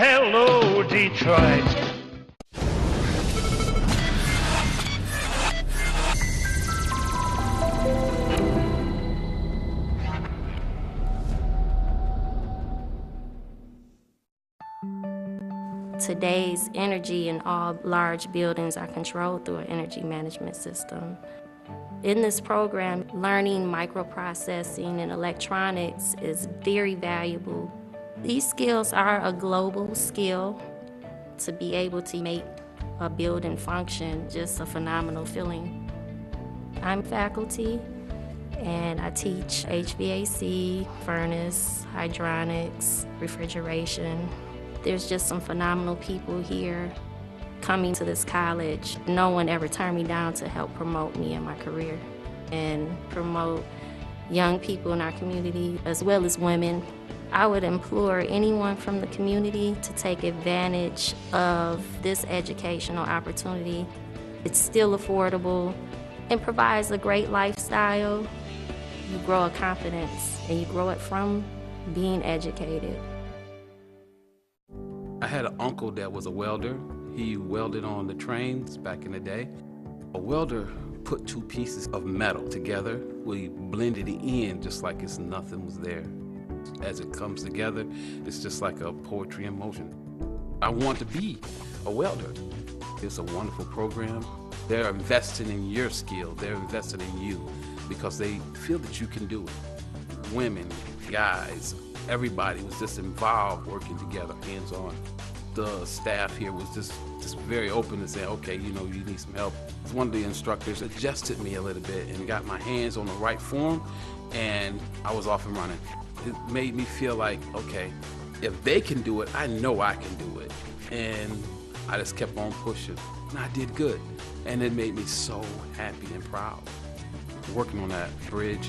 Hello, Detroit. Today's energy in all large buildings are controlled through an energy management system. In this program, learning microprocessing and electronics is very valuable. These skills are a global skill. To be able to make a building function, just a phenomenal feeling. I'm faculty, and I teach HVAC, furnace, hydronics, refrigeration. There's just some phenomenal people here. Coming to this college, no one ever turned me down to help promote me in my career and promote young people in our community as well as women. I would implore anyone from the community to take advantage of this educational opportunity. It's still affordable and provides a great lifestyle. You grow a confidence and you grow it from being educated. I had an uncle that was a welder. He welded on the trains back in the day. A welder put two pieces of metal together. We blended it in just like it's nothing was there. As it comes together, it's just like a poetry in motion. I want to be a welder. It's a wonderful program. They're investing in your skill. They're investing in you because they feel that you can do it. Women, guys, everybody was just involved working together, hands-on. The staff here was just very open to saying, okay, you know, you need some help. One of the instructors adjusted me a little bit and got my hands on the right form, and I was off and running. It made me feel like, okay, if they can do it, I know I can do it. And I just kept on pushing, and I did good. And it made me so happy and proud. Working on that bridge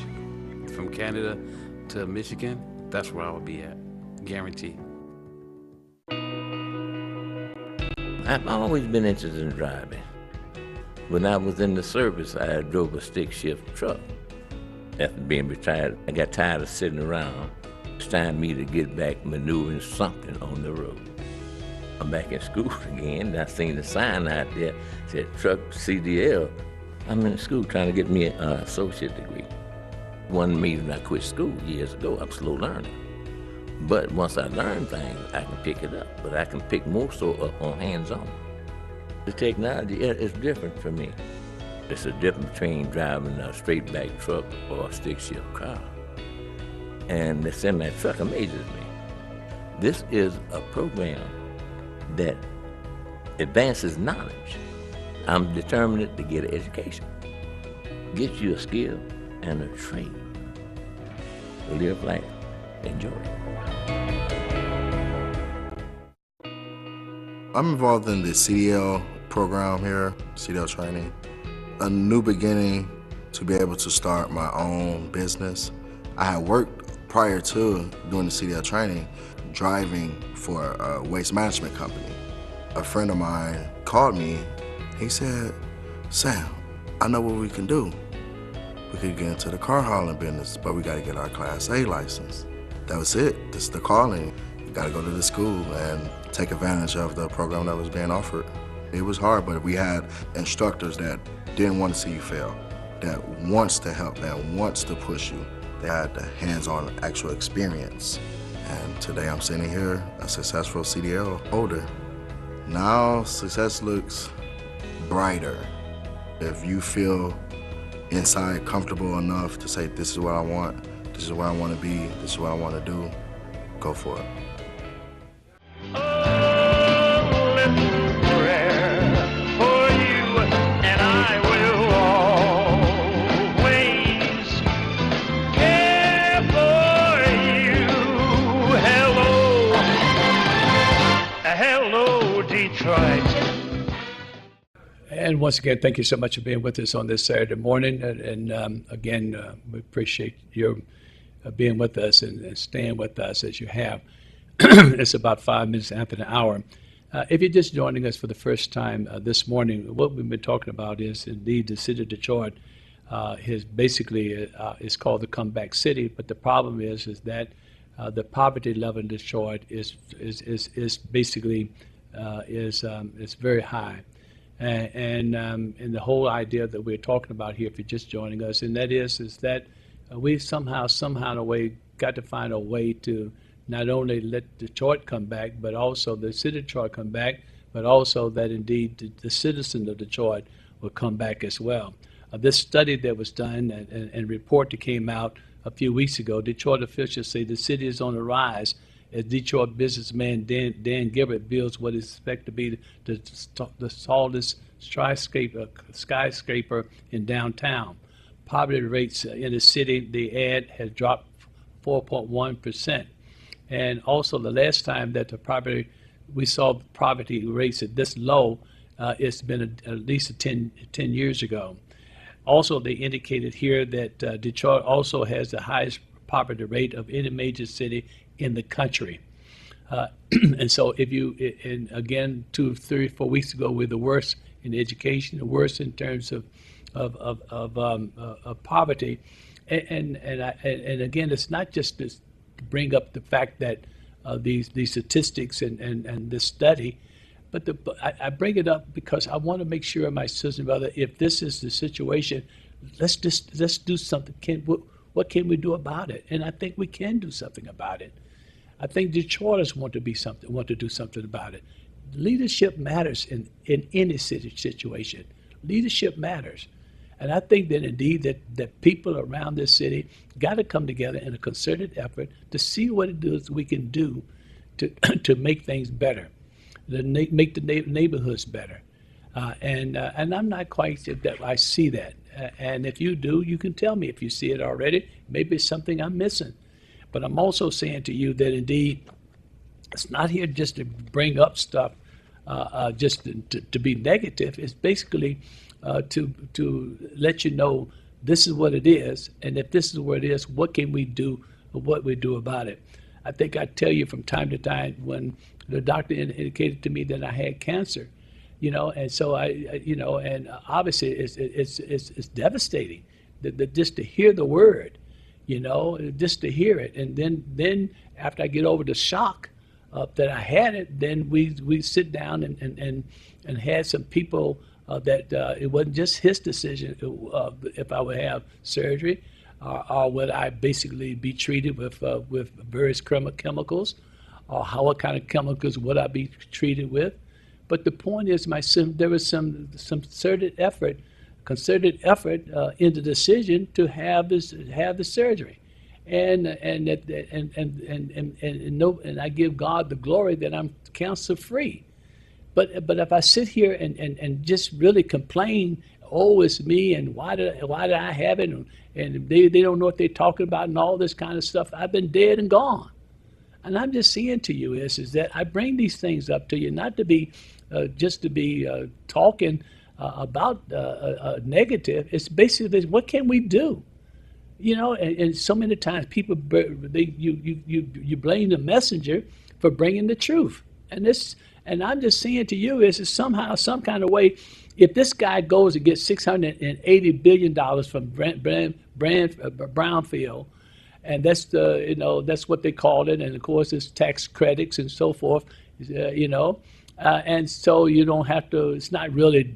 from Canada to Michigan, that's where I would be at, guaranteed. I've always been interested in driving. When I was in the service, I drove a stick shift truck. After being retired, I got tired of sitting around. It's time for me to get back maneuvering something on the road. I'm back in school again, and I seen the sign out there, said truck CDL. I'm in school trying to get me an associate degree. One reason I quit school years ago, I'm slow learning. But once I learn things, I can pick it up, but I can pick more so up on hands-on. The technology is different for me. It's a difference between driving a straight back truck or a stick shift car. And the semi-truck amazes me. This is a program that advances knowledge. I'm determined to get an education. Get you a skill and a trade. Live life. Enjoy it. I'm involved in the CDL program here, CDL training. A new beginning to be able to start my own business. I had worked prior to doing the CDL training, driving for a waste management company. A friend of mine called me. He said, Sam, I know what we can do. We could get into the car hauling business, but we gotta get our Class A license. That was it. This is the calling. You gotta go to the school and take advantage of the program that was being offered. It was hard, but we had instructors that didn't want to see you fail, that wants to help, that wants to push you. They had the hands-on actual experience. And today I'm sitting here, a successful CDL holder. Now success looks brighter. If you feel inside comfortable enough to say, this is what I want, this is where I want to be, this is what I want to do, go for it. And once again, thank you so much for being with us on this Saturday morning. And again, we appreciate your being with us and staying with us as you have. It's about 5 minutes after the hour. If you're just joining us for the first time this morning, what we've been talking about is indeed the city of Detroit is basically it's called the comeback city. But the problem is that the poverty level in Detroit is basically is very high. And the whole idea that we're talking about here, if you're just joining us, and that is that we somehow in a way got to find a way to not only let Detroit come back, but also the city of Detroit come back, but also that indeed the citizens of Detroit will come back as well. This study that was done and report that came out a few weeks ago, Detroit officials say the city is on the rise as Detroit businessman Dan Gilbert builds what is expected to be the tallest skyscraper in downtown. Poverty rates in the city, the ad has dropped 4.1%. And also the last time that we saw poverty rates at this low, it's been at least 10 years ago. Also, they indicated here that Detroit also has the highest poverty rate of any major city in the country. And so and again, 2, 3, 4 weeks ago, we're the worst in education, the worst in terms of poverty. And again, it's not just to bring up the fact that these statistics and this study, but I bring it up because I want to make sure, my sister and brother, if this is the situation, let's do something. What can we do about it? And I think we can do something about it. I think Detroiters want to do something about it. Leadership matters in any situation. Leadership matters. And I think that indeed that people around this city got to come together in a concerted effort to see what it is we can do to make things better, to make the neighborhoods better. And I'm not quite sure that I see that. And if you do, you can tell me if you see it already. Maybe it's something I'm missing. But I'm also saying to you that indeed it's not here just to bring up stuff just to be negative. It's basically to let you know this is what it is, and if this is what it is, what can we do, or what we do about it. I think I tell you from time to time when the doctor indicated to me that I had cancer, and so and obviously it's devastating that just to hear the word, just to hear it, and then after I get over the shock that I had it, then we sit down and had some people that it wasn't just his decision if I would have surgery or would I basically be treated with various chemicals, or what kind of chemicals would I be treated with. But the point is, there was some concerted effort in the decision to have the surgery, and I give God the glory that I'm cancer free. But if I sit here and just really complain, oh, it's me, and why did I have it, and they don't know what they're talking about, and all this kind of stuff, I've been dead and gone. And I'm just saying to you is that I bring these things up to you not to be just to be talking about negative. It's basically what can we do, and so many times people you blame the messenger for bringing the truth, and I'm just saying to you is somehow, some kind of way, if this guy goes and gets $680 billion from Brownfield, and that's that's what they called it, and of course it's tax credits and so forth, and so you don't have to. It's not really,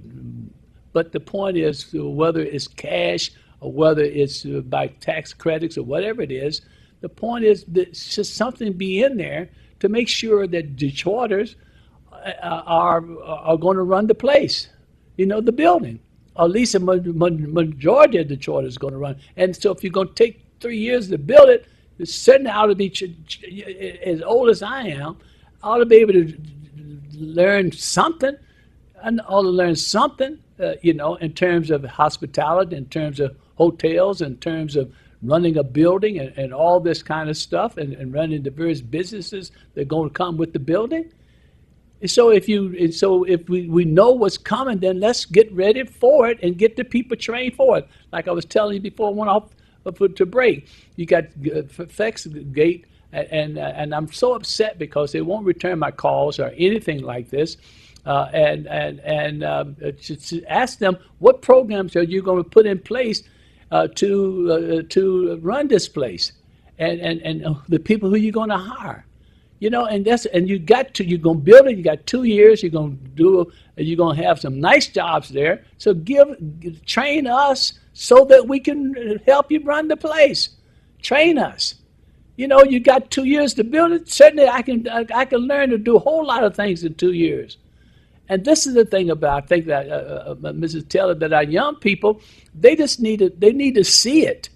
but the point is whether it's cash or whether it's by tax credits or whatever it is. The point is that just something be in there to make sure that Detroiters are going to run the place, the building. Or at least a majority of Detroit is going to run. And so if you're going to take 3 years to build it, it's certainly ought to be, as old as I am, I ought to be able to learn something. And ought to learn something, in terms of hospitality, in terms of hotels, in terms of running a building and all this kind of stuff, and running the various businesses that are going to come with the building. So if we know what's coming, then let's get ready for it and get the people trained for it. Like I was telling you before I went off to break, you got FlexGate, and I'm so upset because they won't return my calls or anything like this. And to ask them what programs are you going to put in place to run this place. and the people who you're going to hire. You know, and you're going to build it. You got 2 years. You're going to have some nice jobs there. So train us so that we can help you run the place. Train us. You know, you got 2 years to build it. Certainly, I can learn to do a whole lot of things in 2 years. And this is the thing about, I think that Mrs. Taylor, that our young people, they need to see it.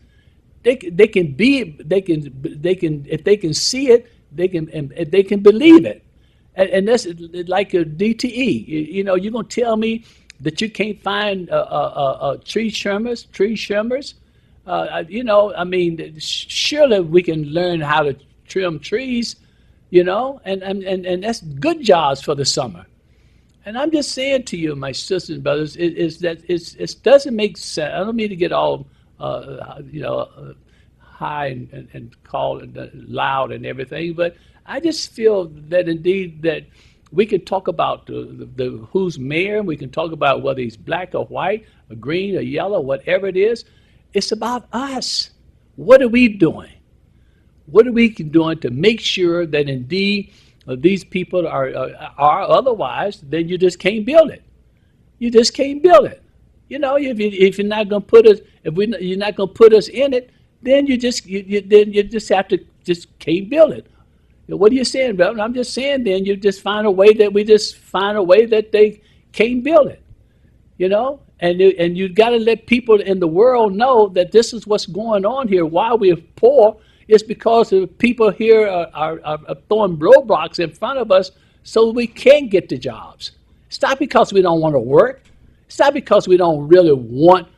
They can if they can see it, they can believe it. And that's like a DTE. You know, you're gonna tell me that you can't find tree trimmers. You know, I mean, surely we can learn how to trim trees. You know, and that's good jobs for the summer. And I'm just saying to you, my sisters and brothers, is that it doesn't make sense. I don't mean to get all high and call and loud and everything, but I just feel that indeed that we can talk about the who's mayor. We can talk about whether he's black or white or green or yellow, whatever it is. It's about us. What are we doing? What are we doing to make sure that indeed these people are otherwise, then you just can't build it. You just can't build it. You know, if you're not going to put us, you're not going to put us in it, then you just have to just can't build it. You know, what are you saying, brother? I'm just saying then you just find a way that they can't build it. You know, and you got to let people in the world know that this is what's going on here. Why we're poor is because the people here are throwing roadblocks in front of us so we can't get the jobs. It's not because we don't want to work. It's not because we don't really want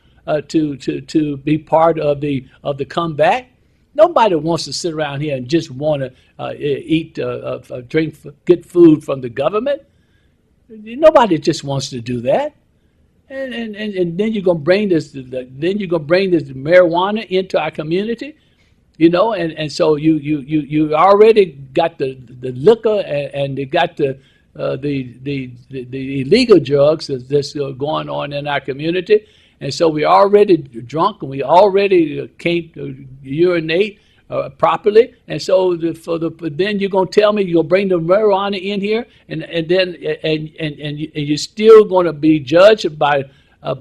to be part of the comeback. Nobody wants to sit around here and just want to eat, drink, get food from the government. Nobody just wants to do that. And then you're gonna bring this marijuana into our community. You know, and so you already got the liquor and you got the illegal drugs that's going on in our community, and so we already drunk and we already can't urinate properly, and so then you're gonna tell me you're gonna bring the marijuana in here, and then you're still gonna be judged by a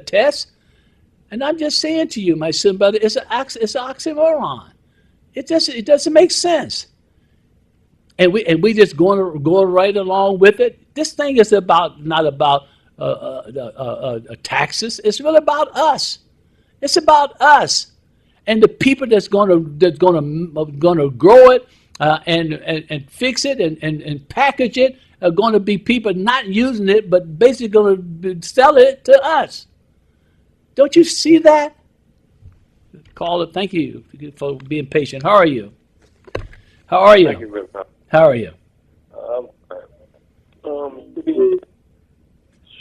test. And I'm just saying to you, my son, brother, it's an oxymoron. It doesn't make sense. And we just go right along with it. This thing is not about taxes. It's really about us. It's about us, and the people that's gonna grow it and fix it and package it are going to be people not using it, but basically going to sell it to us. Don't you see that? Caller, thank you for being patient. How are you? How are you? Thank you very much. How are you?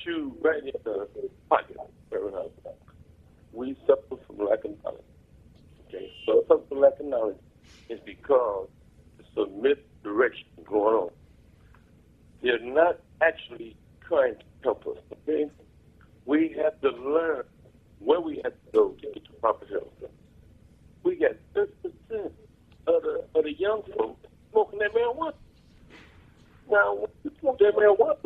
Shoe right in the pocket. We suffer from lack of knowledge. Okay, so suffer from lack of knowledge is because it's a misdirection going on. They're not actually trying to help us. Okay, we have to learn where we have to go to get to proper health. We got 30% of the young folks smoking that marijuana. Now, when you smoke that marijuana,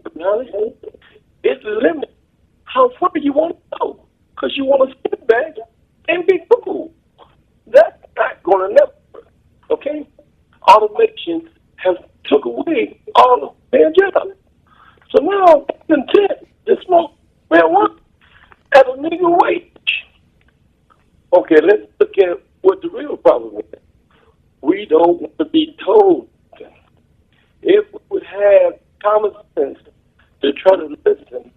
it's limited how far you want to go because you want to sit back and be cool. That's not going to never work, okay? Automation has took away all of their jobs. So now they're content to smoke marijuana at a legal wage. Okay, let's look at what the real problem is. We don't want to be told. If we would have common sense to try to listen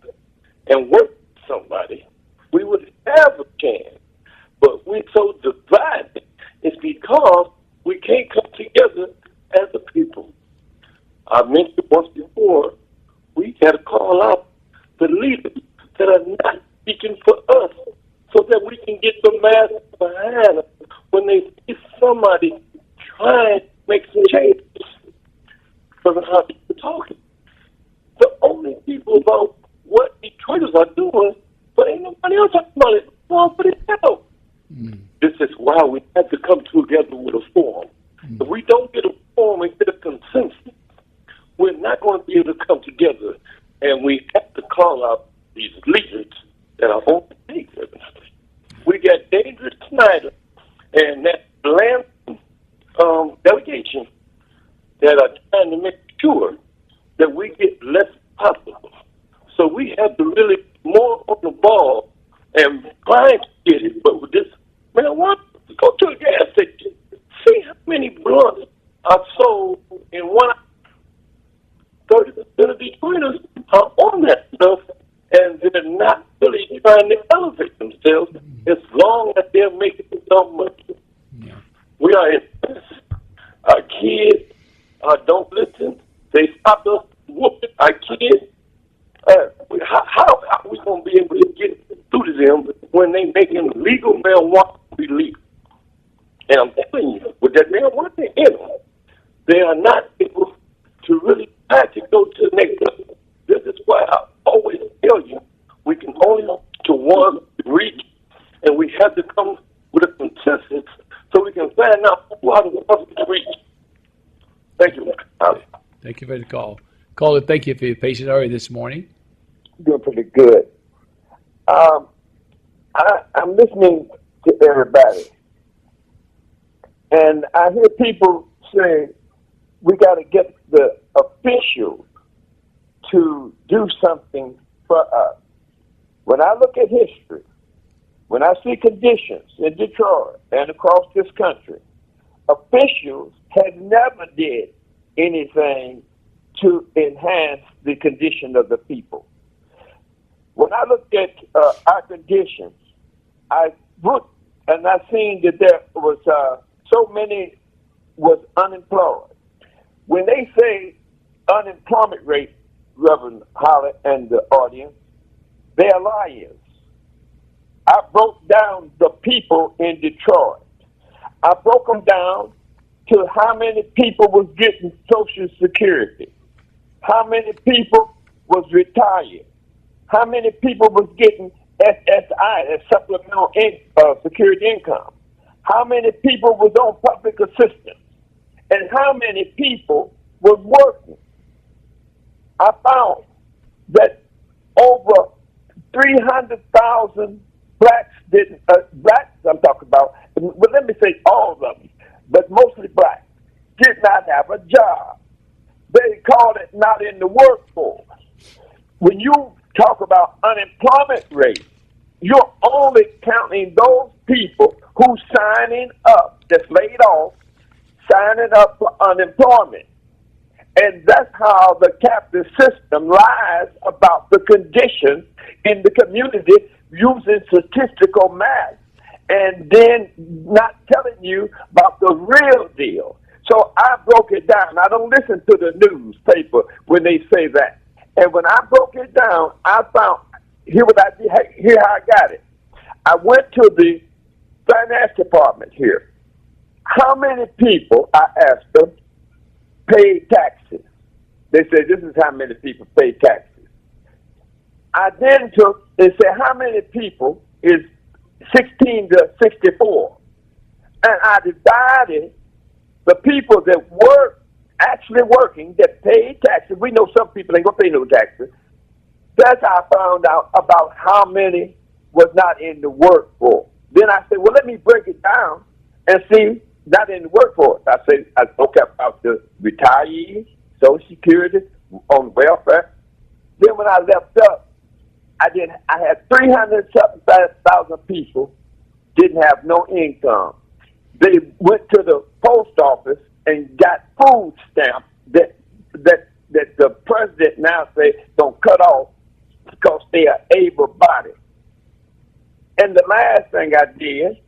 and work with somebody, we would have a chance. But we're so divided. It's because we can't come together as a people. I mentioned once before, we got to call out the leaders that are not speaking for us so that we can get the masses behind us when they see somebody trying to make some changes. From how people talking. The only people about what Detroiters are doing, but ain't nobody else talking about it. Well, for themselves. This is why we have to come together with a forum. If we don't get a forum and get a consensus, we're not going to be able to come together, and we have to call out these leaders that are on the stage. We got David Snyder and that land delegation that are trying to make sure that we get less possible. So we have to really be more on the ball and trying to get it. But with this marijuana, go to a gas station, see how many blunts are sold in 1 hour. 30% of Detroiters are on that stuff, and they're not really trying to elevate themselves as long as they're making so much. Yeah. We are in this. Our kids don't listen. They stop us whooping our kids. How are we going to be able to get through to them when they making legal marijuana illegal? And I'm telling you, with that marijuana in them, they are not able to really try to go to the next level. This is why I always tell you, we can only to one reach, and we have to come with a consensus so we can find out who are the ones to reach. Thank you. Thank you for the call. Caller, thank you for your patience. How are you this morning? Doing pretty good. I'm listening to everybody, and I hear people say we got to get the officials to do something for us. When I look at history, when I see conditions in Detroit and across this country, officials have never did anything to enhance the condition of the people. When I looked at our conditions, I looked and I seen that there was so many was unemployed. When they say unemployment rate, Reverend Holley and the audience, they are liars. I broke down the people in Detroit. I broke them down to how many people was getting Social Security, how many people was retired, how many people was getting SSI, that's supplemental security income, how many people was on public assistance, and how many people was working. I found that over 300,000 blacks didn't, blacks I'm talking about, but let me say all of them, but mostly blacks, did not have a job. They called it not in the workforce. When you talk about unemployment rate, you're only counting those people who signing up, that's laid off, signing up for unemployment. And that's how the capitalist system lies about the conditions in the community using statistical math and then not telling you about the real deal. So I broke it down. I don't listen to the newspaper when they say that. And when I broke it down, I found, here how I got it. I went to the finance department here. How many people, I asked them, paid taxes? They said, this is how many people pay taxes. I then took and said, how many people is 16 to 64? And I divided the people that were actually working, that paid taxes. We know some people ain't going to pay no taxes. That's how I found out about how many was not in the workforce. Then I said, well, let me break it down and see, not in the workforce. I said, I spoke about the retirees, Social Security, on welfare. Then when I left up, I had 375,000 people didn't have no income. They went to the post office and got food stamps that the president now say don't cut off because they are able-bodied. And the last thing I did,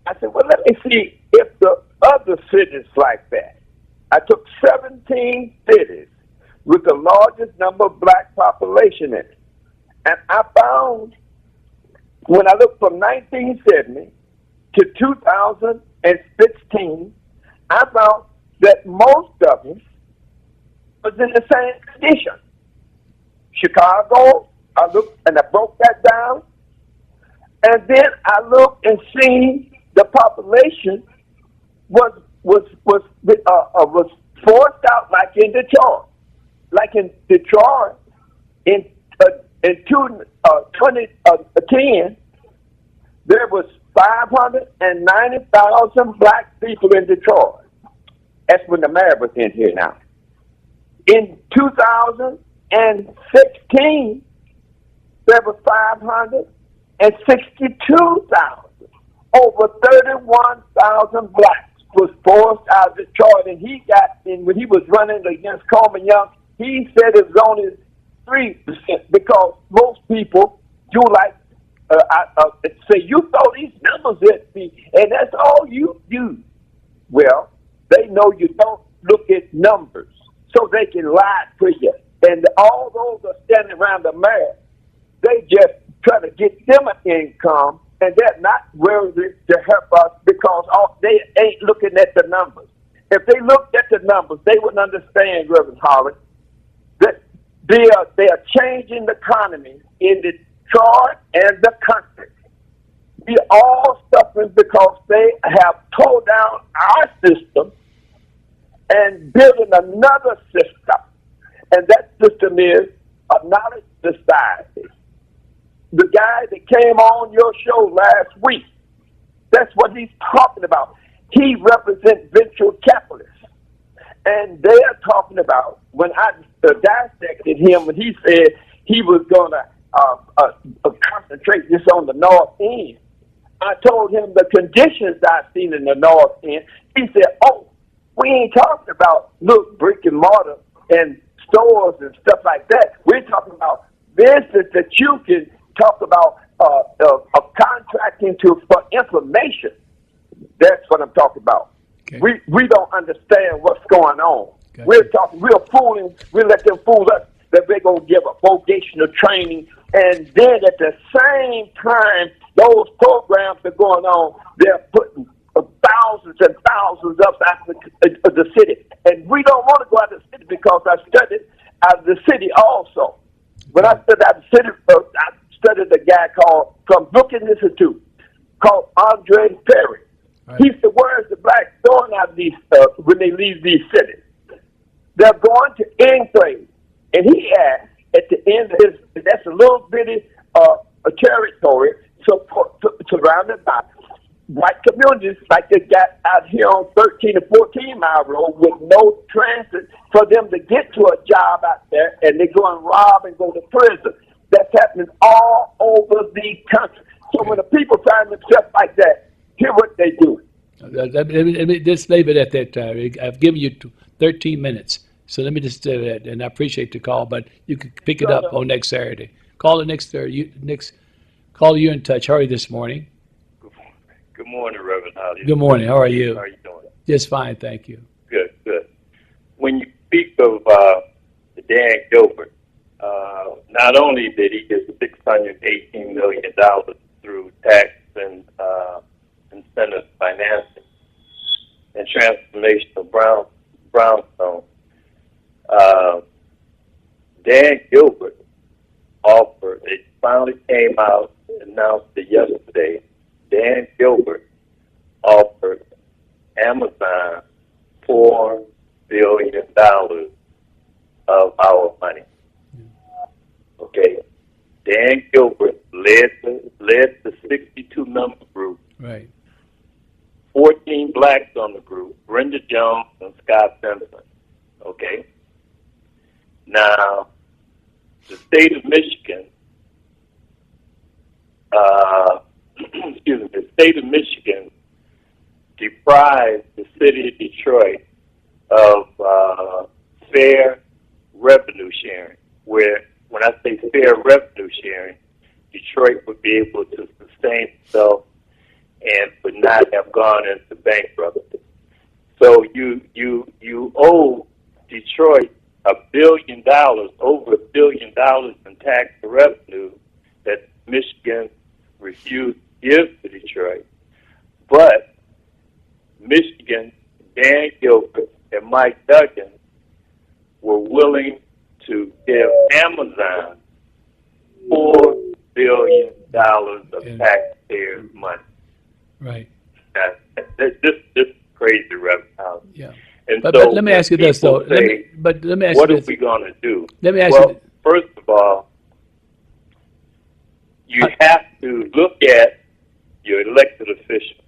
I said, well, let me see if the other cities like that. I took 17 cities with the largest number of black population in it. And I found, when I looked from 1970 to 2016, I found that most of them was in the same condition. Chicago, I looked and I broke that down. And then I looked and seen the population was forced out like in Detroit. Like in Detroit, in 2010, there was 590,000 black people in Detroit. That's when the mayor was in here now. In 2016, there was 562,000. Over 31,000 blacks was forced out of Detroit, and he got in when he was running against Coleman Young. He said it was only 3% because most people do like say you throw these numbers at me, and that's all you do. Well, they know you don't look at numbers, so they can lie to you. And all those are standing around the mayor. They just try to get them an income, and they're not willing to help us because they ain't looking at the numbers. If they looked at the numbers, they would understand, Reverend Holley, that they are changing the economy in Detroit and the country. We all suffering because they have tore down our system and building another system. And that system is a knowledge society. The guy that came on your show last week, that's what he's talking about. He represents venture capitalists. And they're talking about, when I dissected him, when he said he was going to concentrate this on the North End, I told him the conditions I've seen in the North End. He said, oh, we ain't talking about, look, brick and mortar and stores and stuff like that. We're talking about business that you can talk about contracting for information. That's what I'm talking about. Okay. We don't understand what's going on. Gotcha. We're fooling, we let them fool us that they're going to give a vocational training, and then at the same time, those programs are going on, they're putting thousands and thousands up out of the city. And we don't want to go out of the city because I studied out of the city also. When I studied out of the city, I studied a guy from Brookings Institute called Andre Perry. Right. He said, where's the blacks going out of these when they leave these cities? They're going to enclave. And he asked at the end of that's a little bitty territory surrounded by white communities like they got out here on 13 or 14 mile road with no transit for them to get to a job out there, and they go and rob and go to prison. That's happening all over the country. So when the people find themselves like that, hear what they do. Let me just leave it at that time. I've given you 13 minutes. So let me just do that, and I appreciate the call, but you can pick it up on next Saturday. Call it next Saturday. Call you in touch. How are you this morning? Good morning, Reverend Holley. Good morning. How are you? How are you doing? Just fine, thank you. Good. When you speak of Dan Gilbert, not only did he get $618 million through tax and incentive financing and transformation of brownstone, Dan Gilbert offered, it finally came out, announced it yesterday, Dan Gilbert offered Amazon $4 billion of our money. Okay? Dan Gilbert led the 62-member group. Right. 14 blacks on the group, Brenda Jones and Scott Simpson. Okay? Now, the state of Michigan, the state of Michigan deprived the city of Detroit of fair revenue sharing, where when I say fair revenue sharing, Detroit would be able to sustain itself and would not have gone into bankruptcy. So you owe Detroit $1 billion, over $1 billion in tax revenue that Michigan refused to give to Detroit. But Michigan, Dan Gilbert, and Mike Duggan were willing to give Amazon $4 billion. dollars of Yeah. taxpayers' money. Right. This crazy, Rev Holley. Yeah. And But so let me when ask you this, though. people say, Let me ask what you are this. we going to do? Let me ask Well, you. first of all, you have to look at your elected officials.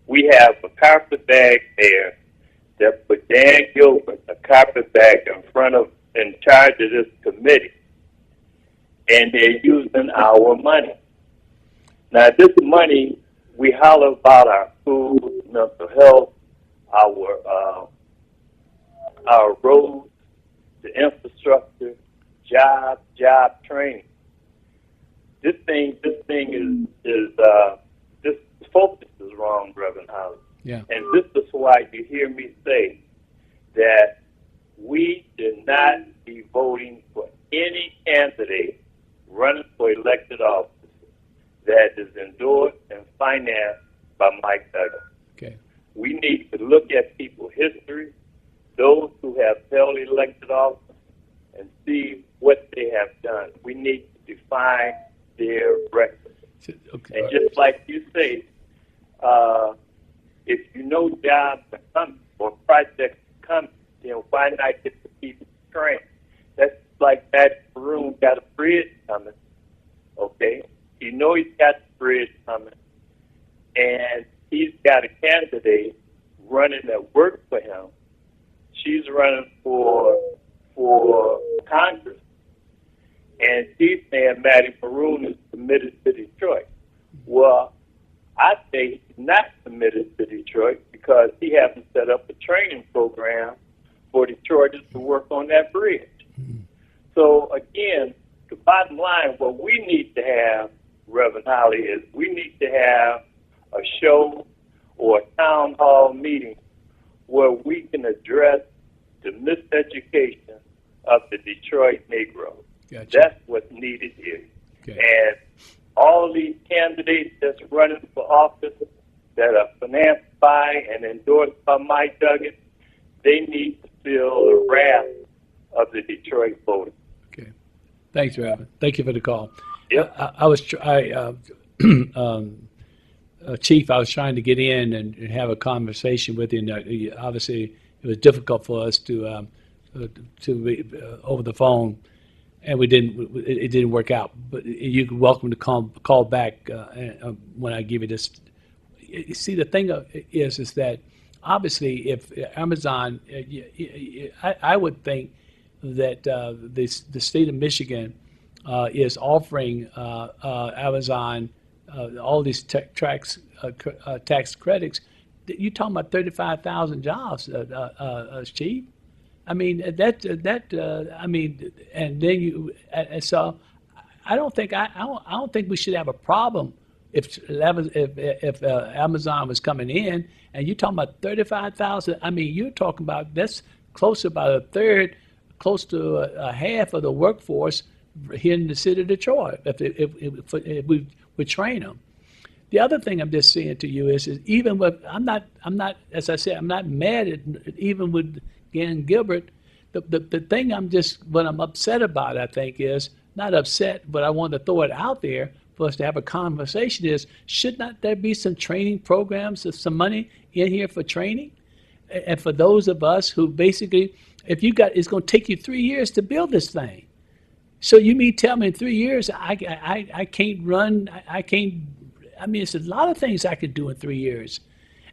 We have a carpetbag there that put Dan Gilbert, a carpetbag in charge of this committee, and they're using our money. Now, this money, we holler about our food, mental health, our roads, the infrastructure, job training. This focus is wrong, Reverend Holley. Yeah. And this is why you hear me say that we did not be voting for any candidate running for elected office that is endorsed and financed by Mike Duggan. Okay. We need to look at people's history, those who have held elected office, and see what they have done. We need to define their record. Okay. And just like you say, if you know jobs are coming or projects are coming, then why not get the people trained? That's like that room got a bridge coming, okay? You know he's got the bridge coming, and he's got a candidate running that works for him. She's running for Congress, and she's saying Matty Maroon is committed to Detroit. Well, I say he's not committed to Detroit because he hasn't set up a training program for Detroiters to work on that bridge. So, again, the bottom line, what we need to have, Reverend Holley, is we need to have a show or a town hall meeting where we can address the miseducation of the Detroit Negro. Gotcha. That's what's needed here. Okay. And all these candidates that's running for office that are financed by and endorsed by Mike Duggan, they need to feel the wrath of the Detroit voters. Okay. Thanks, Reverend. Thank you for the call. Yep. Chief, I was trying to get in and have a conversation with you. And, obviously, it was difficult for us to over the phone, and it didn't work out. But you're welcome to call back when I give you this. You see, the thing is that obviously, if Amazon, I would think that the state of Michigan is offering Amazon all these tax credits. You're talking about 35,000 jobs, Chief. I mean I mean, and then so I don't think we should have a problem if Amazon was coming in and you're talking about 35,000. I mean, you're talking about that's close to about a third, close to a half of the workforce here in the city of Detroit. If we train them. The other thing I'm just saying to you is even with I'm not as I said, I'm not mad at even with Dan Gilbert. The thing what I'm upset about, I think, is not upset, but I want to throw it out there for us to have a conversation is, should not there be some training programs, some money in here for training? And for those of us who basically, it's going to take you 3 years to build this thing. So you mean tell me in 3 years I can't run, I mean, it's a lot of things I could do in 3 years.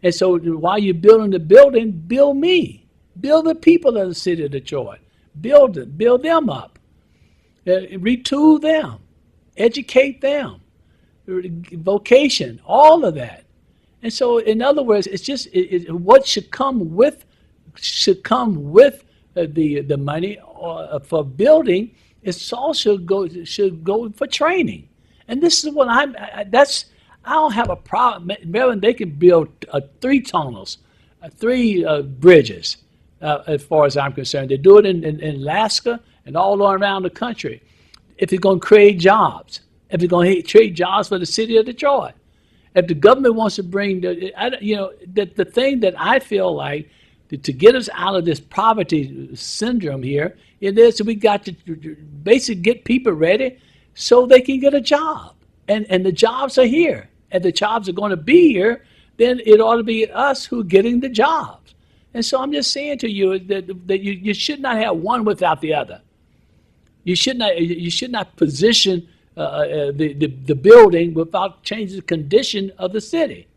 And so while you're building the building, build me. Build the people of the city of Detroit. Build them up. Retool them. Educate them. Vocation, all of that. And so, in other words, it's just what should come with the money for building. It also should go for training. And this is what I don't have a problem. Maryland, they can build 3 tunnels, 3 bridges, as far as I'm concerned. They do it in Alaska and all around the country. If it's going to create jobs, if it's going to create jobs for the city of Detroit, if the government wants to bring the thing that I feel like to get us out of this poverty syndrome here, it is we got to basically get people ready so they can get a job. and the jobs are here, and the jobs are going to be here, then it ought to be us who are getting the jobs. And so I'm just saying to you that you should not have one without the other. You should not position the building without changing the condition of the city.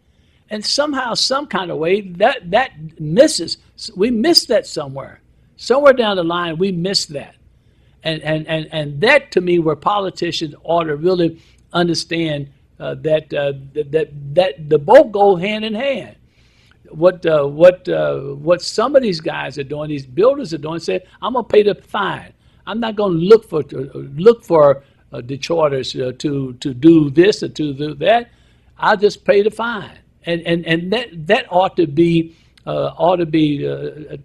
And somehow, some kind of way, that misses. We miss that somewhere. Somewhere down the line, we miss that. And that, to me, where politicians ought to really understand that the both go hand in hand. What some of these guys are doing, these builders are doing, say, I'm gonna pay the fine. I'm not gonna look for Detroiters to do this or to do that. I'll just pay the fine, and that ought to be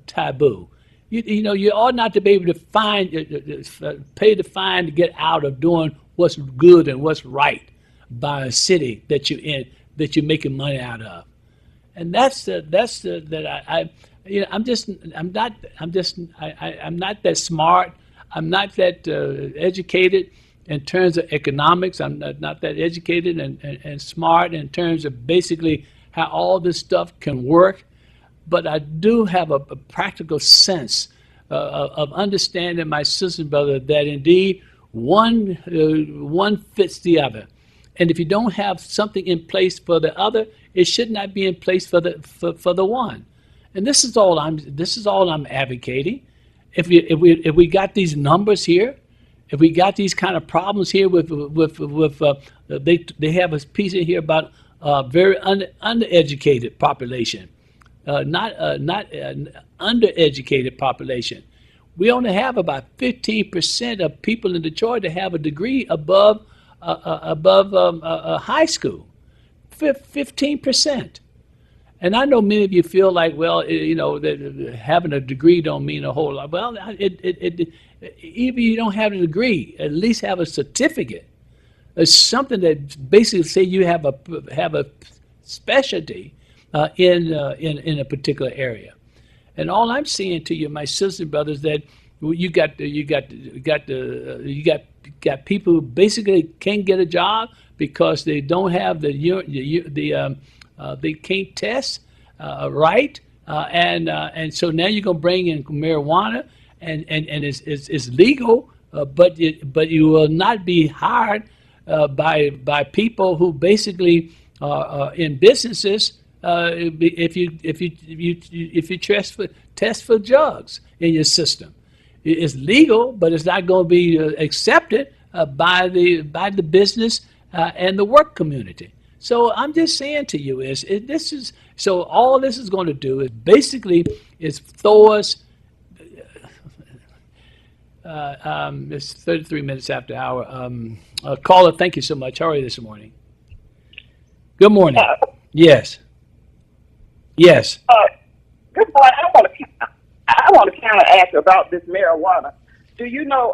taboo. You ought not to be able to pay the fine to get out of doing what's good and what's right by a city that you're in, that you're making money out of. And I'm not that smart. I'm not that educated in terms of economics. I'm not that educated and smart in terms of basically how all this stuff can work. But I do have a practical sense of understanding, my sister and brother, that indeed one fits the other. And if you don't have something in place for the other, it should not be in place for the one. And this is all I'm advocating. If we got these numbers here, if we got these kind of problems here with they have a piece in here about very undereducated population, not undereducated population. We only have about 15% of people in Detroit that have a degree above high school. 15%. And I know many of you feel like, well, that having a degree don't mean a whole lot. Well, even if you don't have a degree, at least have a certificate. It's something that basically say you have a specialty in a particular area. And all I'm saying to you, my sisters and brothers, that you got people who basically can't get a job because they don't have they can't test right, and so now you're gonna bring in marijuana, and it's legal, but you will not be hired by people who basically are in businesses if you test for drugs in your system. It's legal, but it's not going to be accepted by the business and the work community. So I'm just saying to you all this is going to do is basically throw us. It's 33 minutes after hour. Caller, thank you so much. How are you this morning? Good morning. Yes. Yes. Good morning. I want to counteract about this marijuana. Do you know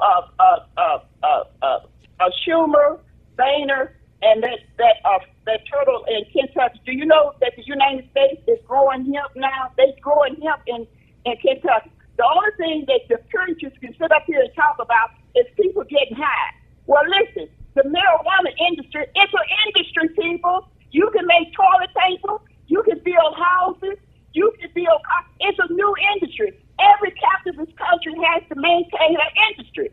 Schumer, Boehner, and that turtle in Kentucky? Do you know that the United States is growing hemp now? They're growing hemp in Kentucky. The only thing that the preachers can sit up here and talk about is people getting high. Well, listen, the marijuana industry, it's an industry, people. You can make toilet paper. You can build houses. You can build cars. It's a new industry. Every capitalist country has to maintain an industry.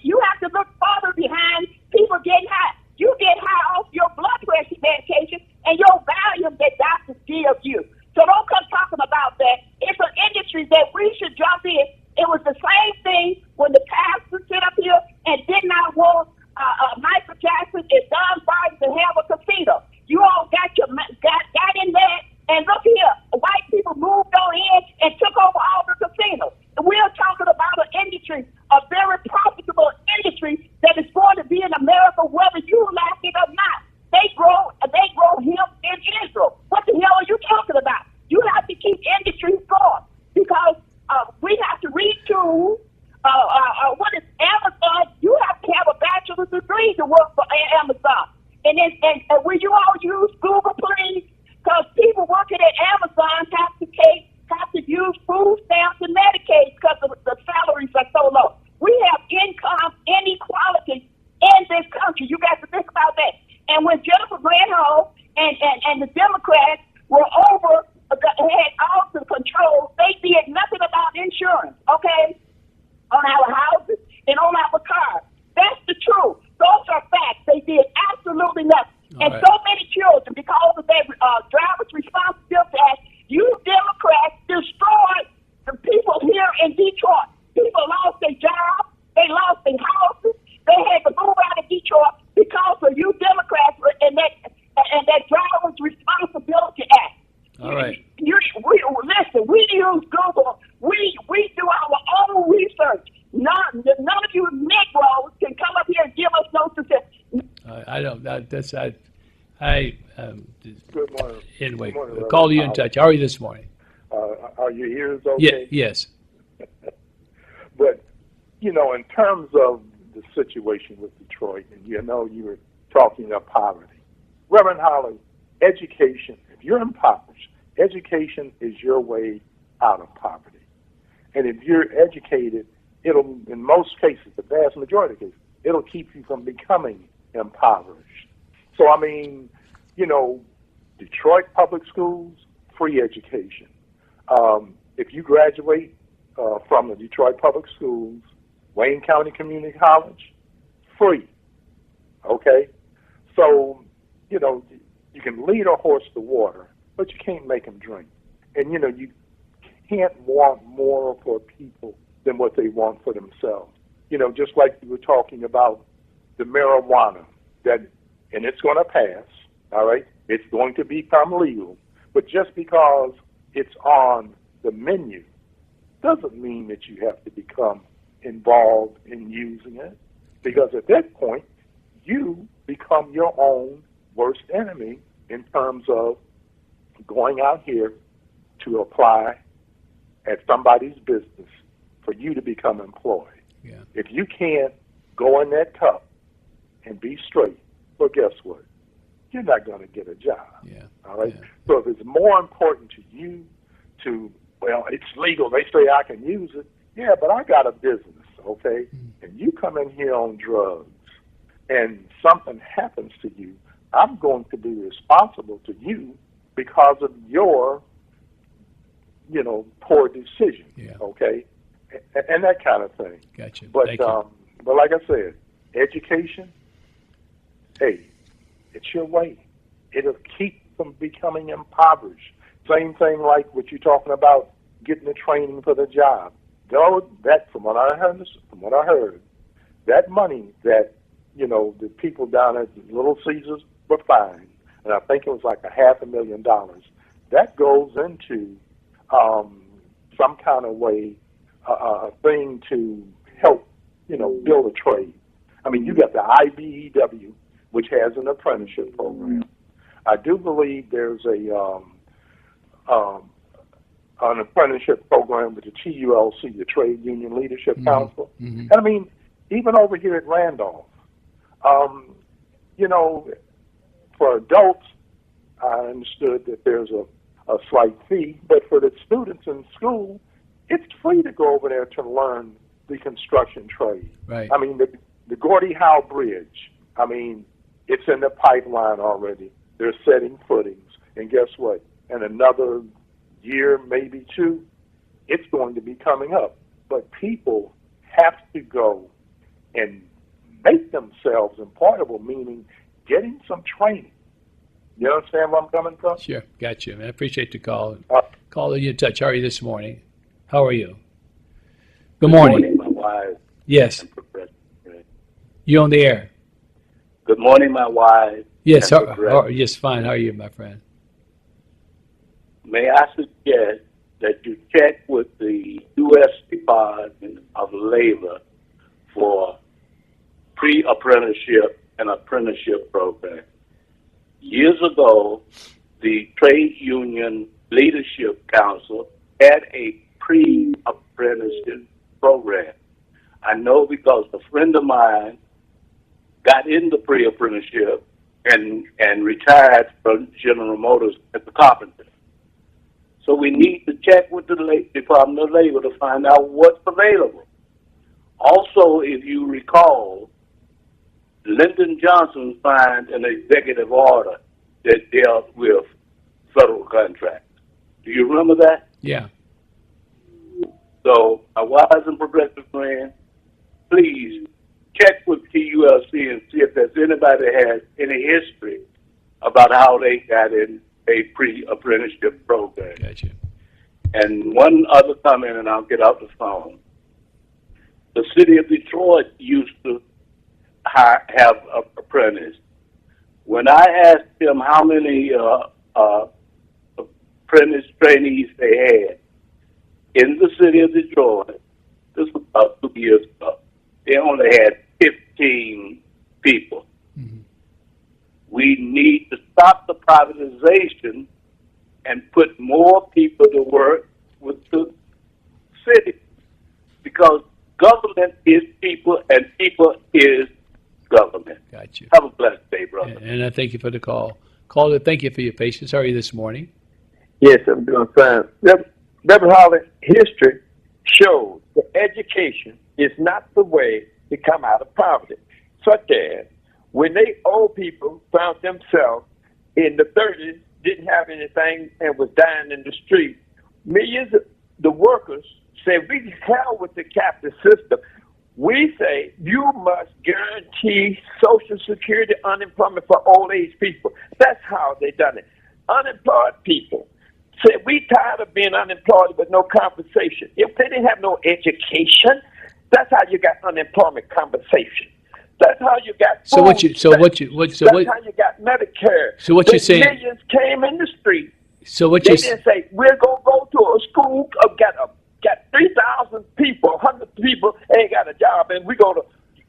You have to look farther behind people getting high. You get high off your blood pressure medication and your Valium that doctors give you. So don't come talking about that. It's an industry that we should jump in. It was the same thing when the pastor sit up here and did not want Michael Jackson and Don Biden to have a casino. You all got in there, and look here, white people moved on in and took over all the casinos. And we're talking about an industry, a very profitable industry that is going to be in America, whether you like it or not. They grow hemp in Israel. What the hell are you talking about? You have to keep industries going because we have to retool. What is Amazon? You have to have a bachelor's degree to work for Amazon. And will you all use Google, please? Because people working at Amazon have to use food stamps and Medicaid because the salaries are so low. We have income inequality in this country. You got to think about that. And in Detroit. People lost their jobs. They lost their houses. They had to move out of Detroit because of you Democrats and that Driver's Responsibility Act. All right. Listen, we use Google. We do our own research. None of you Negroes can come up here and give us no statistics. I don't. That's I. Good morning. Anyway, Good morning, Rev call you in Holley. touch. How are you this morning? Are your ears Yeah. okay? Yes. But, you know, in terms of the situation with Detroit, and you know you were talking of poverty. Reverend Holley, education, if you're impoverished, education is your way out of poverty. And if you're educated, it'll, in most cases, the vast majority of cases, it'll keep you from becoming impoverished. So, I mean, you know, Detroit public schools, free education. If you graduate from the Detroit public schools, Wayne County Community College, free. Okay? So, you know, you can lead a horse to water, but you can't make him drink. And, you know, you can't want more for people than what they want for themselves. You know, just like you were talking about the marijuana, that, and it's going to pass, all right? It's going to become legal. But just because it's on the menu doesn't mean that you have to become involved in using it, because at that point, you become your own worst enemy in terms of going out here to apply at somebody's business for you to become employed. Yeah. If you can't go in that cup and be straight, well, guess what? You're not going to get a job. Yeah. All right? Yeah. So if it's more important to you to, well, it's legal, they say I can use it. Yeah, but I got a business, okay? And you come in here on drugs and something happens to you, I'm going to be responsible to you because of your, you know, poor decision, Yeah. okay? And that kind of thing. Gotcha. But Thank you. but like I said, education, hey, it's your way. It'll keep from becoming impoverished. Same thing like what you're talking about, getting the training for the job. Though that, from what I heard, that money that, you know, the people down at Little Caesars were fined, and I think it was like $500,000. That goes into some kind of way, a thing to help, you know, build a trade. I mean, you got the IBEW, which has an apprenticeship program. I do believe there's an apprenticeship program with the TULC, the Trade Union Leadership Council. Mm-hmm. And I mean, even over here at Randolph, you know, for adults, I understood that there's a slight fee, but for the students in school, it's free to go over there to learn the construction trade. Right. I mean, the Gordie Howe Bridge, I mean, it's in the pipeline already. They're setting footings. And guess what? In another year, maybe two, it's going to be coming up. But people have to go and make themselves employable, meaning getting some training. You understand where I'm coming from? Sure. Gotcha. I appreciate the call. Call you in touch. How are you this morning? How are you? Good morning. My wife. Yes. You on the air? Good morning, my wife. Yes. Yes. Fine. How are you, my friend? May I suggest that you check with the U.S. Department of Labor for pre-apprenticeship and apprenticeship program. Years ago, the Trade Union Leadership Council had a pre-apprenticeship program. I know because a friend of mine got into pre-apprenticeship and retired from General Motors at the Carpenter. So we need to check with the Department of Labor to find out what's available. Also, if you recall, Lyndon Johnson signed an executive order that dealt with federal contracts. Do you remember that? Yeah. So, my wise and progressive friend, please check with TULC and see if there's anybody that has any history about how they got in a pre-apprenticeship program. Gotcha. And one other comment, and I'll get off the phone. The city of Detroit used to have an apprentice. When I asked them how many apprentice trainees they had in the city of Detroit, this was about 2 years ago, they only had 15 people. Mm-hmm. We need to stop the privatization and put more people to work with the city, because government is people and people is government. Got you. Have a blessed day, brother. And I thank you for the call. Caller, thank you for your patience. How are you this morning? Yes, I'm doing fine. Reverend Holley, history shows that education is not the way to come out of poverty. Such as when they old people found themselves in the 30s, didn't have anything and was dying in the street. Millions of the workers said, we hell with the capitalist system. We say you must guarantee Social Security unemployment for old age people. That's how they done it. Unemployed people said, we tired of being unemployed with no compensation. If they didn't have no education, that's how you got unemployment compensation. That's how you got food. That's how you got Medicare. So what you're saying? Millions came in the street. So what they you didn't say we're gonna go to a school got 3,000 people, 100 people ain't got a job, and we're gonna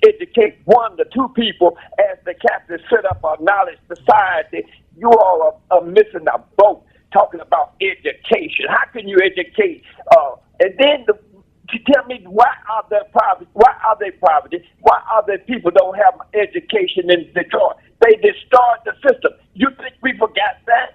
educate 1 to 2 people as the captain set up our knowledge society. You all are missing a boat talking about education. How can you educate? And then tell me, why are there poverty? Why are they poverty? Why are there people don't have education in Detroit? They destroyed the system. You think we forgot that?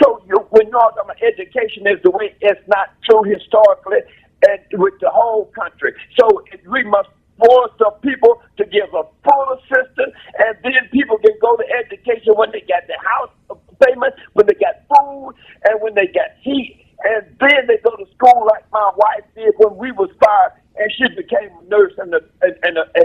So when you're talking about education is the way it's not true historically and with the whole country. So we must force the people to give a full assistance, and then people can go to education when they got the house payment, when they got food, and when they got heat. And then they go to school like my wife did when we was 5, and she became a nurse and a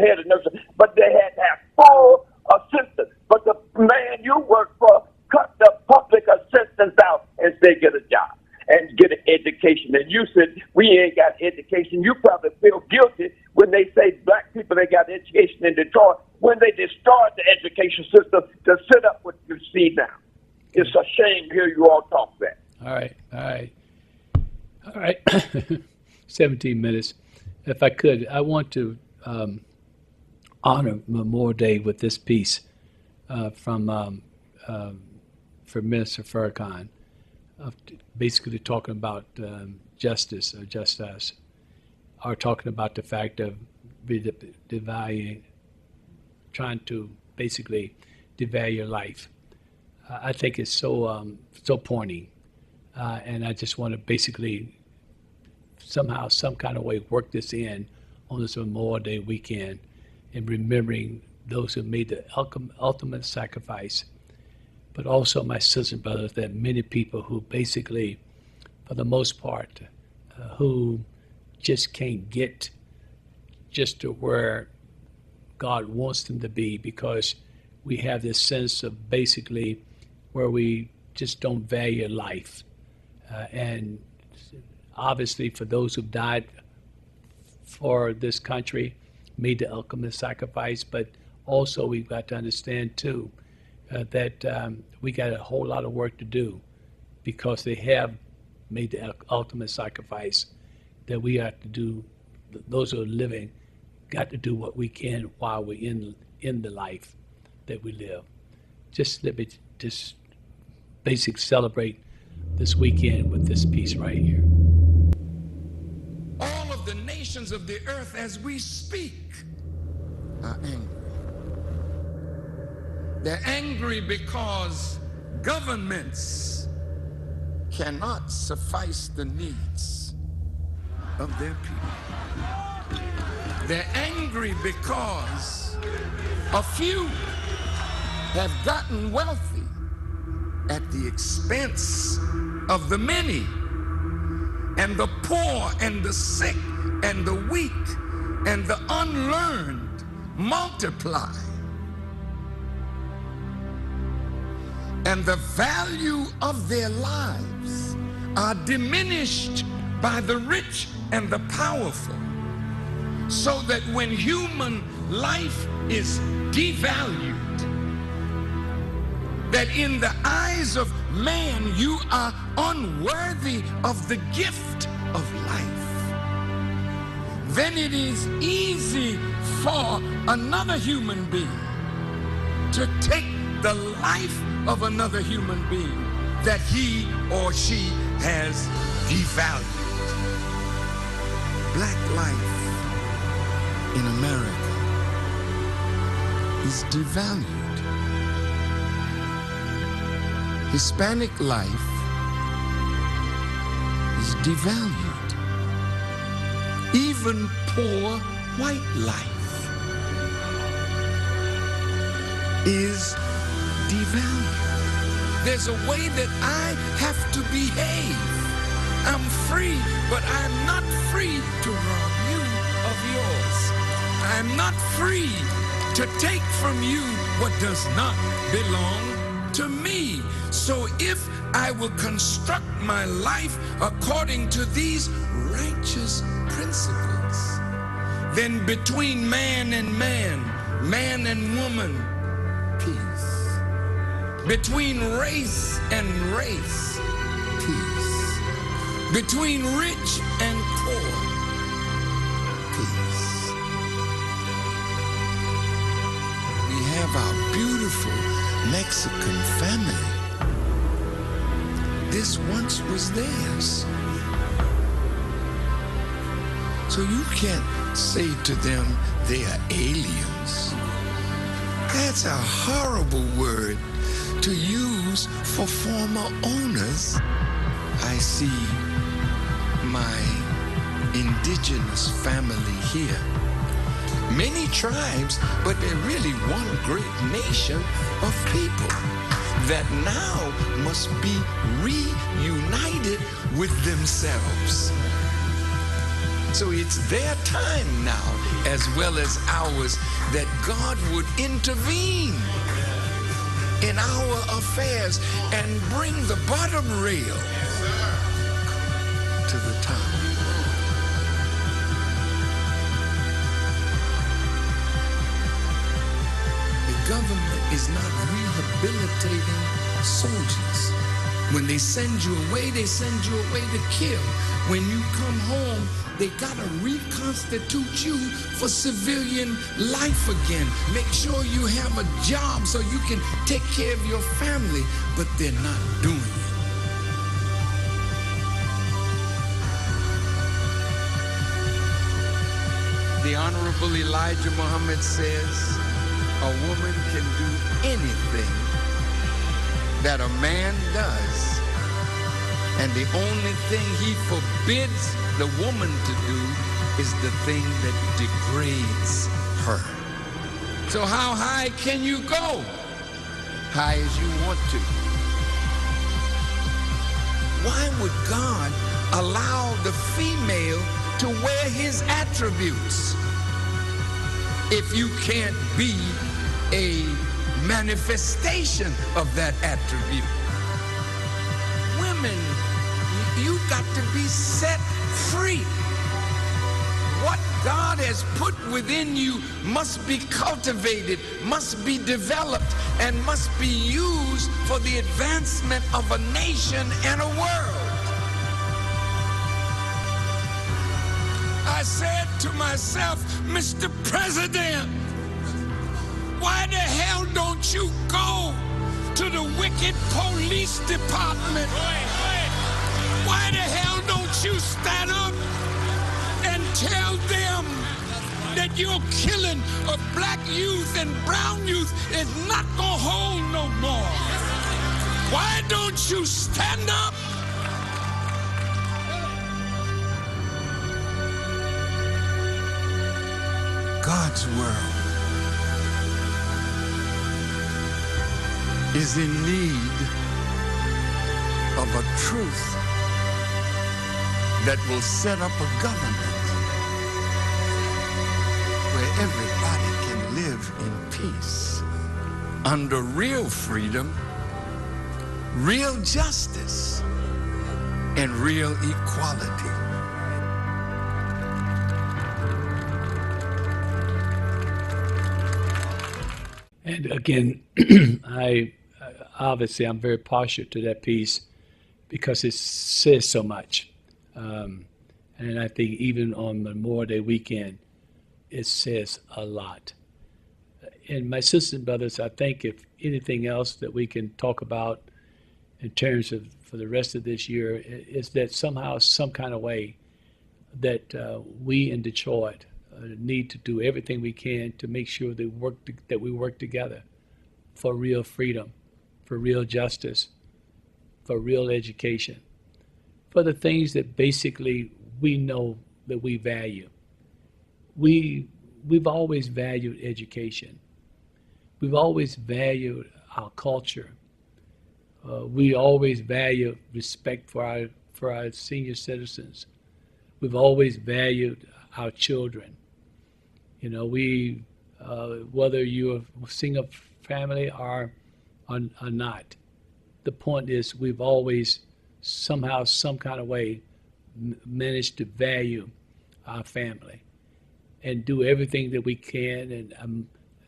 head of nursing. But they had to have full assistance. But the man you work for cut the public assistance out and say get a job and get an education. And you said we ain't got education. You probably feel guilty when they say black people ain't got education in Detroit when they destroyed the education system to set up what you see now. It's a shame to hear you all talk that. All right. 17 minutes. If I could, I want to honor Memorial Day with this piece from Minister Farrakhan, basically talking about justice or justice, or talking about the fact of devaluing, trying to basically devalue your life. I think it's so pointing. And I just want to basically somehow, some kind of way, work this in on this Memorial Day weekend in remembering those who made the ultimate sacrifice, but also my sisters and brothers, that many people who basically, for the most part, who just can't get just to where God wants them to be, because we have this sense of basically where we just don't value life. And obviously for those who've died for this country, made the ultimate sacrifice, but also we've got to understand too that we got a whole lot of work to do, because they have made the ultimate sacrifice, that we have to do, those who are living, got to do what we can while we're in the life that we live. Just let me just basic celebrate this weekend with this piece right here. All of the nations of the earth as we speak are angry. They're angry because governments cannot suffice the needs of their people. They're angry because a few have gotten wealthy at the expense of the many, and the poor and the sick and the weak and the unlearned multiply. And the value of their lives are diminished by the rich and the powerful, so that when human life is devalued, that in the eyes of man you are unworthy of the gift of life, then it is easy for another human being to take the life of another human being that he or she has devalued. Black life in America is devalued. Hispanic life is devalued. Even poor white life is devalued. There's a way that I have to behave. I'm free, but I'm not free to rob you of yours. I'm not free to take from you what does not belong to me. So if I will construct my life according to these righteous principles, then between man and man, man and woman, peace. Between race and race, peace. Between rich and poor, peace. We have our beautiful Mexican family. This once was theirs. So you can't say to them they are aliens. That's a horrible word to use for former owners. I see my indigenous family here. Many tribes, but they're really one great nation of people that now must be reunited with themselves. So it's their time now, as well as ours, that God would intervene in our affairs and bring the bottom rail to the top. The government is not rehabilitating soldiers. When they send you away to kill. When you come home, they gotta reconstitute you for civilian life again. Make sure you have a job so you can take care of your family, but they're not doing it. The Honorable Elijah Muhammad says a woman can do anything that a man does, and the only thing he forbids the woman to do is the thing that degrades her. So how high can you go? High as you want to. Why would God allow the female to wear his attributes if you can't be a manifestation of that attribute? Women, you got to be set free. What God has put within you must be cultivated, must be developed, and must be used for the advancement of a nation and a world. I said to myself, Mr. President, why the hell don't you go to the wicked police department? Why the hell don't you stand up and tell them that your killing of black youth and brown youth is not gonna hold no more? Why don't you stand up? God's world is in need of a truth that will set up a government where everybody can live in peace under real freedom, real justice, and real equality. And again, obviously I'm very partial to that piece because it says so much. And I think even on Memorial Day weekend, it says a lot. And my sisters and brothers, I think if anything else that we can talk about in terms of for the rest of this year is that somehow, some kind of way that we in Detroit need to do everything we can to make sure that we work together for real freedom, for real justice, for real education, for the things that basically we know that we value. We've always valued education. We've always valued our culture. We always value respect for our senior citizens. We've always valued our children. You know, whether you're a single family or not, the point is we've always somehow, some kind of way, managed to value our family and do everything that we can. And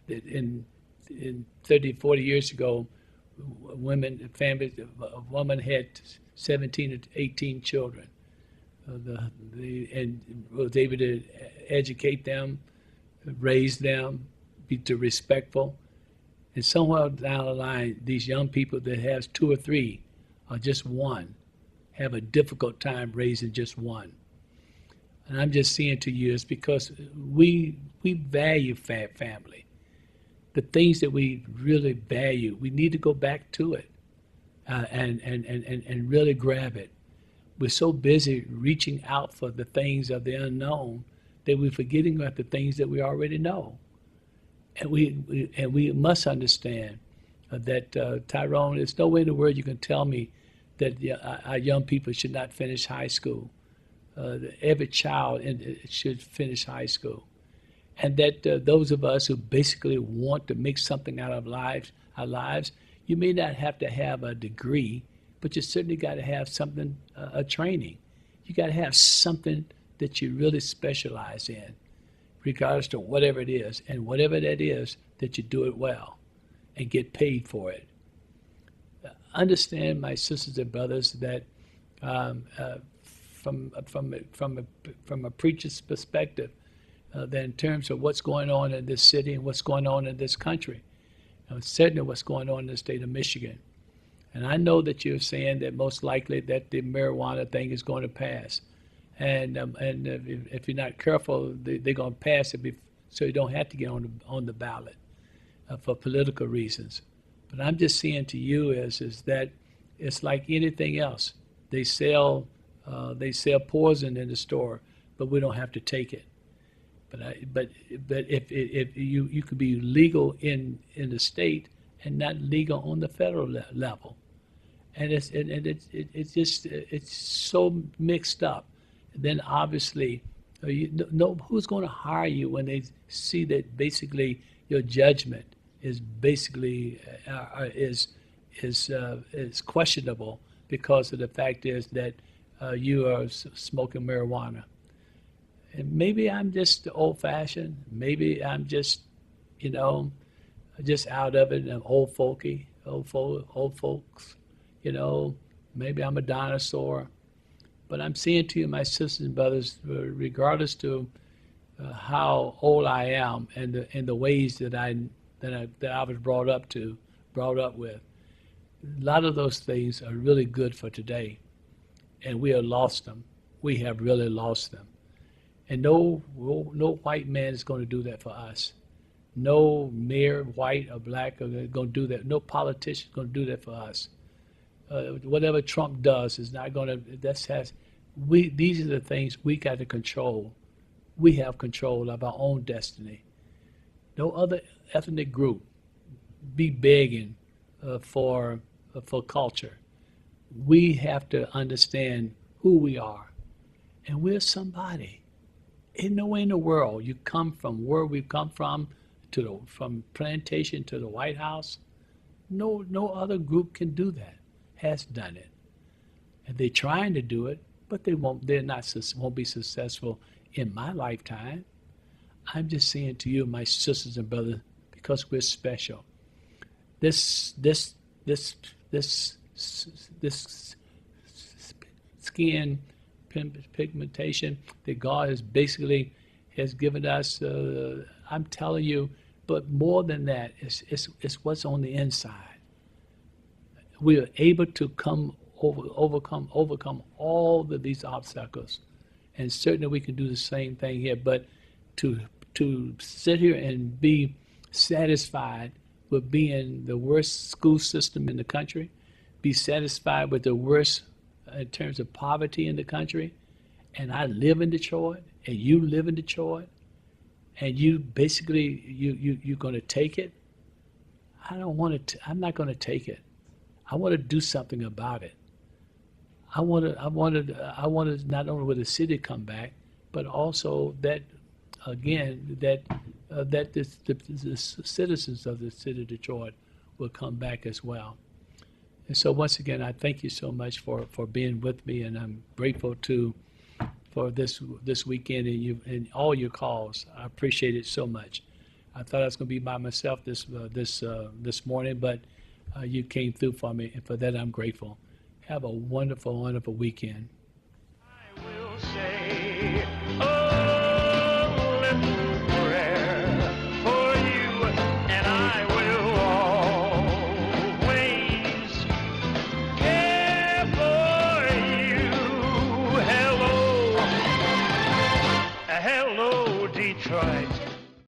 in 30, 40 years ago, a woman had 17 to 18 children. And was able to educate them, raise them, be respectful. And somewhere down the line, these young people that have 2 or 3 or just one have a difficult time raising just one. And I'm just saying to you, it's because we value family. The things that we really value, we need to go back to it and really grab it. We're so busy reaching out for the things of the unknown that we're forgetting about the things that we already know. And we must understand that, Tyrone, there's no way in the world you can tell me that our young people should not finish high school. Every child should finish high school. And that those of us who basically want to make something out of our lives, you may not have to have a degree, but you certainly got to have something, a training. You got to have something that you really specialize in, regardless to whatever it is. And whatever that is, that you do it well and get paid for it. Understand, my sisters and brothers, that from a preacher's perspective, that in terms of what's going on in this city and what's going on in this country, certainly what's going on in the state of Michigan. And I know that you're saying that most likely that the marijuana thing is going to pass. And if you're not careful, they're going to pass it so you don't have to get on the ballot for political reasons. But I'm just saying to you is that it's like anything else. They sell poison in the store, but we don't have to take it. But if you could be legal in the state and not legal on the federal level, and it's so mixed up. And then obviously, who's going to hire you when they see that basically your judgment is basically is questionable because of the fact is that you are smoking marijuana. And maybe I'm just old-fashioned. Maybe I'm just, just out of it and old folks. Maybe I'm a dinosaur. But I'm saying to you, my sisters and brothers, regardless to how old I am and the ways that I was brought up with, a lot of those things are really good for today, and we have lost them. We have really lost them. And no white man is going to do that for us. No mayor, white or black, are going to do that. No politician is going to do that for us. Whatever Trump does is not going to. These are the things we got to control. We have control of our own destiny. No other ethnic group be begging for culture. We have to understand who we are, and we're somebody. Ain't no way in the world you come from where we've come from from plantation to the White House. No other group can do that, has done it. and they're trying to do it, but they won't. Won't be successful in my lifetime. I'm just saying to you, my sisters and brothers, because we're special. This skin pigmentation that God has given us. I'm telling you, but more than that, it's what's on the inside. We are able to overcome all of these obstacles, and certainly we can do the same thing here. But to sit here and be satisfied with being the worst school system in the country, be satisfied with the worst in terms of poverty in the country, and I live in Detroit, and you live in Detroit, and you basically you're going to take it. I don't want to. I'm not going to take it. I want to do something about it. I wanted not only with the city to come back, but also that again that the citizens of the city of Detroit will come back as well. And so once again, I thank you so much for being with me, and I'm grateful for this weekend and all your calls. I appreciate it so much. I thought I was going to be by myself this morning, but you came through for me, and for that I'm grateful. Have a wonderful, wonderful weekend. I will say